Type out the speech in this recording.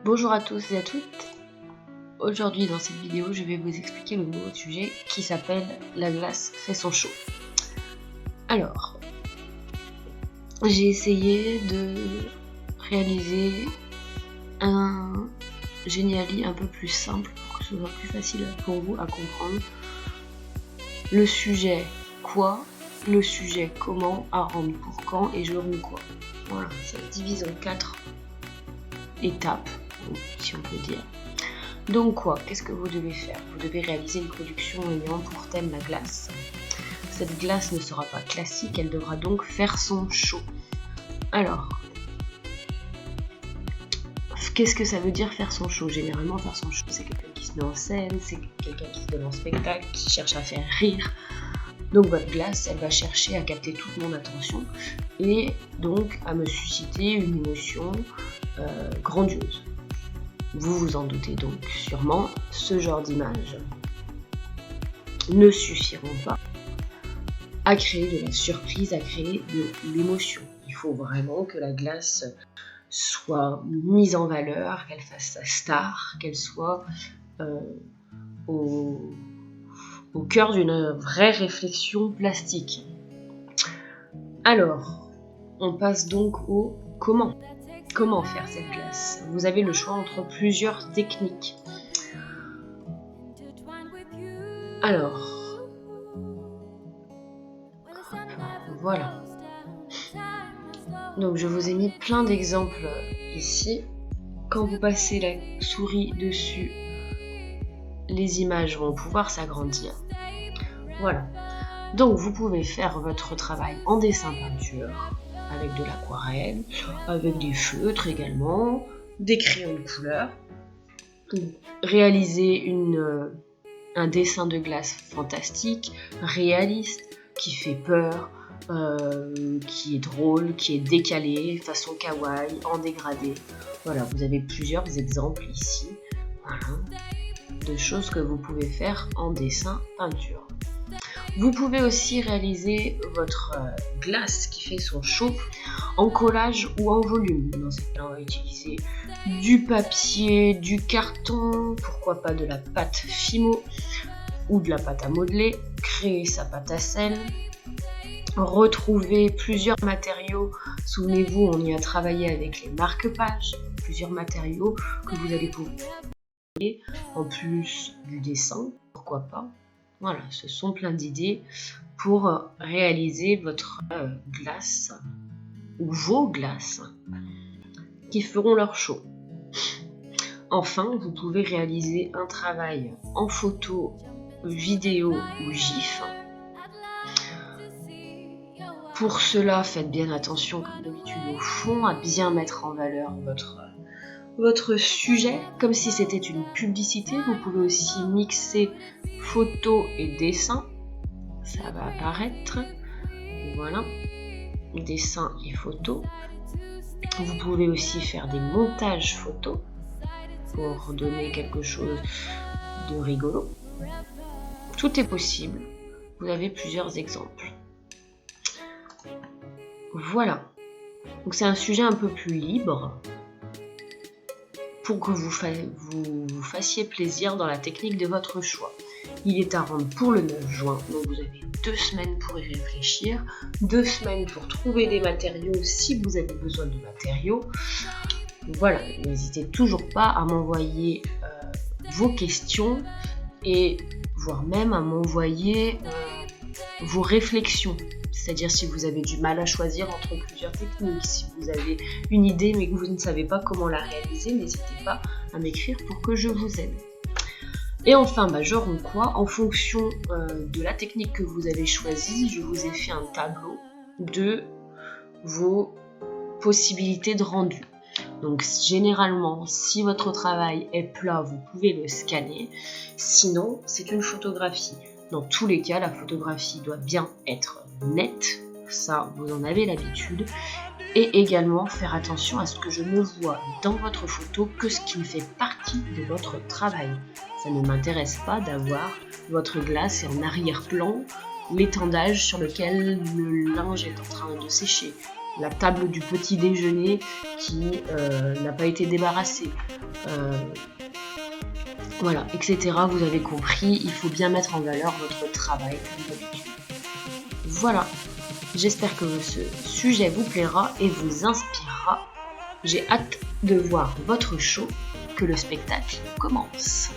Bonjour à tous et à toutes. Aujourd'hui dans cette vidéo, je vais vous expliquer le nouveau sujet qui s'appelle la glace fait son show. Alors, j'ai essayé de réaliser un Geniali un peu plus simple pour que ce soit plus facile pour vous à comprendre. Le sujet quoi, le sujet comment, à rendre pour quand et je rends quoi. Voilà, ça se divise en 4 étapes, si on peut dire. Donc quoi, qu'est-ce que vous devez faire? Vous devez réaliser une production ayant pour thème la glace. Cette glace ne sera pas classique, elle devra donc faire son show. Alors, qu'est-ce que ça veut dire faire son show? Généralement, faire son show, c'est quelqu'un qui se met en scène, c'est quelqu'un qui se donne en spectacle, qui cherche à faire rire. Donc votre glace, elle va chercher à capter toute mon attention et donc à me susciter une émotion grandiose. Vous vous en doutez donc sûrement, ce genre d'images ne suffiront pas à créer de la surprise, à créer de l'émotion. Il faut vraiment que la glace soit mise en valeur, qu'elle fasse sa star, qu'elle soit au cœur d'une vraie réflexion plastique. Alors, on passe donc au comment. Comment faire cette glace? Vous avez le choix entre plusieurs techniques. Alors, voilà. Donc je vous ai mis plein d'exemples ici. Quand vous passez la souris dessus, les images vont pouvoir s'agrandir. Voilà. Donc vous pouvez faire votre travail en dessin-peinture, avec de l'aquarelle, avec des feutres également, des crayons de couleur, réaliser un dessin de glace fantastique, réaliste, qui fait peur, qui est drôle, qui est décalé, façon kawaii, en dégradé. Voilà, vous avez plusieurs exemples ici, voilà, de choses que vous pouvez faire en dessin-peinture. Vous pouvez aussi réaliser votre glace qui fait son show en collage ou en volume. Dans ce cas, on va utiliser du papier, du carton, pourquoi pas de la pâte Fimo ou de la pâte à modeler, créer sa pâte à sel, retrouver plusieurs matériaux. Souvenez-vous, on y a travaillé avec les marque-pages, plusieurs matériaux que vous allez pouvoir utiliser en plus du dessin, pourquoi pas. Voilà, ce sont plein d'idées pour réaliser votre glace ou vos glaces qui feront leur show. Enfin, vous pouvez réaliser un travail en photo, vidéo ou GIF. Pour cela, faites bien attention, comme d'habitude, au fond, à bien mettre en valeur votre sujet, comme si c'était une publicité. Vous pouvez aussi mixer photo et dessin, ça va apparaître, voilà, dessin et photo. Vous pouvez aussi faire des montages photos pour donner quelque chose de rigolo. Tout est possible, vous avez plusieurs exemples. Voilà, donc c'est un sujet un peu plus libre, pour que vous fassiez plaisir dans la technique de votre choix. Il est à rendre pour le 9 juin, donc vous avez 2 semaines pour y réfléchir, 2 semaines pour trouver des matériaux si vous avez besoin de matériaux. Voilà, n'hésitez toujours pas à m'envoyer vos questions et voire même à m'envoyer vos réflexions. C'est-à-dire si vous avez du mal à choisir entre plusieurs techniques, si vous avez une idée mais que vous ne savez pas comment la réaliser, n'hésitez pas à m'écrire pour que je vous aide. Et enfin, je rends quoi? En fonction de la technique que vous avez choisie, je vous ai fait un tableau de vos possibilités de rendu. Donc généralement, si votre travail est plat, vous pouvez le scanner. Sinon, c'est une photographie. Dans tous les cas, la photographie doit bien être nette, ça vous en avez l'habitude, et également faire attention à ce que je ne vois dans votre photo que ce qui fait partie de votre travail. Ça ne m'intéresse pas d'avoir votre glace et en arrière-plan l'étendage sur lequel le linge est en train de sécher. la table du petit déjeuner qui n'a pas été débarrassée. Voilà, etc. Vous avez compris, il faut bien mettre en valeur votre travail comme d'habitude. Voilà, j'espère que ce sujet vous plaira et vous inspirera. J'ai hâte de voir votre show, que le spectacle commence.